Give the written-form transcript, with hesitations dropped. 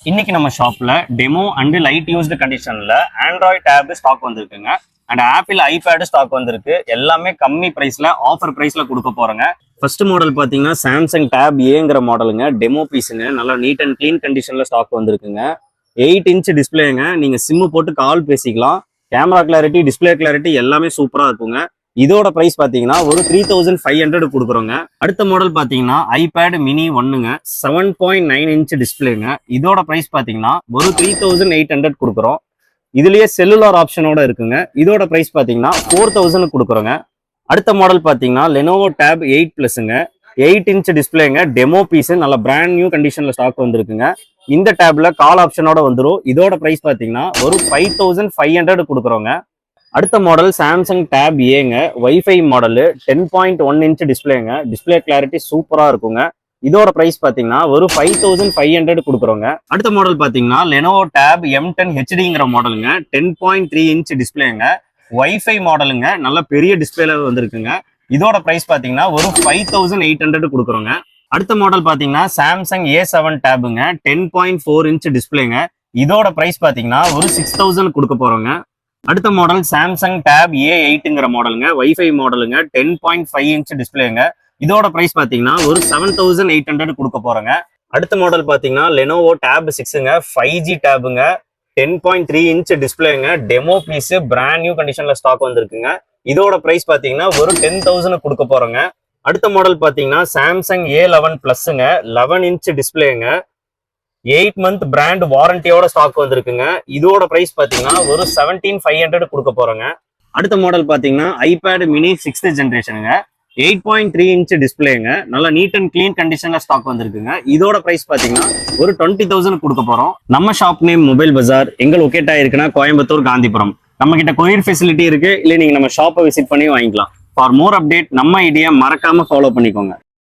இன்னைக்கு நம்ம ஷாப்ல டெமோ அண்ட் லைட் யூஸ்டு கண்டிஷன்ல ஆண்ட்ராய்ட் டேப் ஸ்டாக் வந்திருக்குங்க. அண்ட் ஆப்பிள் ஐபேட் ஸ்டாக் வந்திருக்கு. எல்லாமே கம்மி பிரைஸ்ல ஆஃபர் பிரைஸ்ல கொடுக்க போறோங்க. ஃபர்ஸ்ட் மாடல் பாத்தீங்கன்னா சாம்சங் டேப் ஏங்கிற மாடலுங்க. டெமோ பீஸுங்க. நல்லா நீட் அண்ட் கிளீன் கண்டிஷன்ல ஸ்டாக் வந்திருக்குங்க. 8 இன்ச் டிஸ்பிளேங்க. நீங்க சிம்மு போட்டு கால் பேசிக்கலாம். கேமரா கிளாரிட்டி, டிஸ்பிளே கிளாரிட்டி எல்லாமே சூப்பரா இருக்குங்க. இதோட பிரைஸ் பாத்தீங்கன்னா ஒரு 3500 கொடுக்குறோங்க. அடுத்த மாடல் பாத்தீங்கன்னா ஐபேட் மினி 1ங்க. 7.9 இன்ச் டிஸ்பிளேங்க. இதோட பிரைஸ் பாத்தீங்கன்னா ஒரு 3800 கொடுக்குறோம். இதுலயே செல்லுலார் ஆப்ஷனோட இருக்குங்க. இதோட பிரைஸ் பாத்தீங்கன்னா 4000 கொடுக்குறோங்க. அடுத்த மாடல் பாத்தீங்கன்னா லெனோவோ டேப் 8 பிளஸ்ங்க. 8 இன்ச் டிஸ்பிளேங்க. டெமோ பீஸ் நல்ல பிராண்ட் நியூ கண்டிஷன்ல ஸ்டாக் வந்திருக்குங்க. இந்த டேப்ல கால் ஆப்ஷனோட வந்துடும். இதோட பிரைஸ் பாத்தீங்கன்னா ஒரு 5500 கொடுக்குறோங்க. அடுத்த மாடல் சாம்சங் டேப் ஏங்க. வைஃபை மாடலு 10.1 இன்ச் டிஸ்பிளேங்க. டிஸ்பிளே கிளாரிட்டி சூப்பரா இருக்குங்க. இதோட பிரைஸ் பாத்தீங்கன்னா ஒரு 5500 கொடுக்குறோங்க. அடுத்த மாடல் பாத்தீங்கன்னா லெனோவோ டேப் M10 HDங்கிற மாடலுங்க. 10.3 இன்ச் டிஸ்பிளேங்க. வைஃபை மாடலுங்க. நல்ல பெரிய டிஸ்பிளேல வந்திருக்குங்க. இதோட பிரைஸ் பாத்தீங்கன்னா ஒரு 5800 கொடுக்குறோங்க. அடுத்த மாடல் பாத்தீங்கன்னா சாம்சங் A7 டேபுங்க. 10.4 இன்ச் டிஸ்பிளேங்க. இதோட பிரைஸ் பாத்தீங்கன்னா ஒரு 6000 கொடுக்க போறோங்க. அடுத்த மாடல் சாம்சங் டேப் A8ங்கிற மாடலுங்க. வைஃபை மாடலுங்க. 10.5 இன்ச் டிஸ்பிளேங்க. இதோட பிரைஸ் பாத்தீங்கன்னா ஒரு 7800 கொடுக்க போறோங்க. அடுத்த மாடல் பாத்தீங்கன்னா லெனோவோ டேப் 6ங்க. 5G டேபுங்க. 10.3 இன்ச் டிஸ்பிளேங்க. டெமோ பீஸ் பிராண்ட் நியூ கண்டிஷன்ல ஸ்டாக் வந்திருக்குங்க. இதோட பிரைஸ் பாத்தீங்கன்னா ஒரு 10000 கொடுக்க போறோங்க. அடுத்த மாடல் பாத்தீங்கன்னா சாம்சங் A11 பிளஸ்ங்க. 11 இன்ச் டிஸ்பிளேங்க. 8 மந்த் பிராண்ட் வாரண்டியோட ஸ்டாக் வந்திருக்குங்க. இதோட பிரைஸ் பாத்தீங்கன்னா ஒரு 17500 கொடுக்க போறோங்க. அடுத்த மாடல் பாத்தீங்கன்னா ஐபேட் மினி 6th ஜென்ரேஷனுங்க. 8.3 இன்ச் டிஸ்பிளேங்க. நல்லா நீட் அண்ட் கிளீன் கண்டிஷன்ல ஸ்டாக் வந்திருக்குங்க. இதோட பிரைஸ் பாத்தீங்கன்னா ஒரு 20000 கொடுக்க போறோம். நம்ம ஷாப் நேம் மொபைல் பஜார். எங்க லொகேட் ஆயிருக்குன்னா கோயம்புத்தூர், காந்திபுரம். நம்ம கிட்ட கொரியர் ஃபெசிலிட்டி இருக்கு. இல்ல நீங்க நம்ம ஷாப்பை விசிட் பண்ணி வாங்கிக்கலாம். ஃபார் மோர் அப்டேட் நம்ம ஐடியா மறக்காம ஃபாலோ பண்ணிக்கோங்க.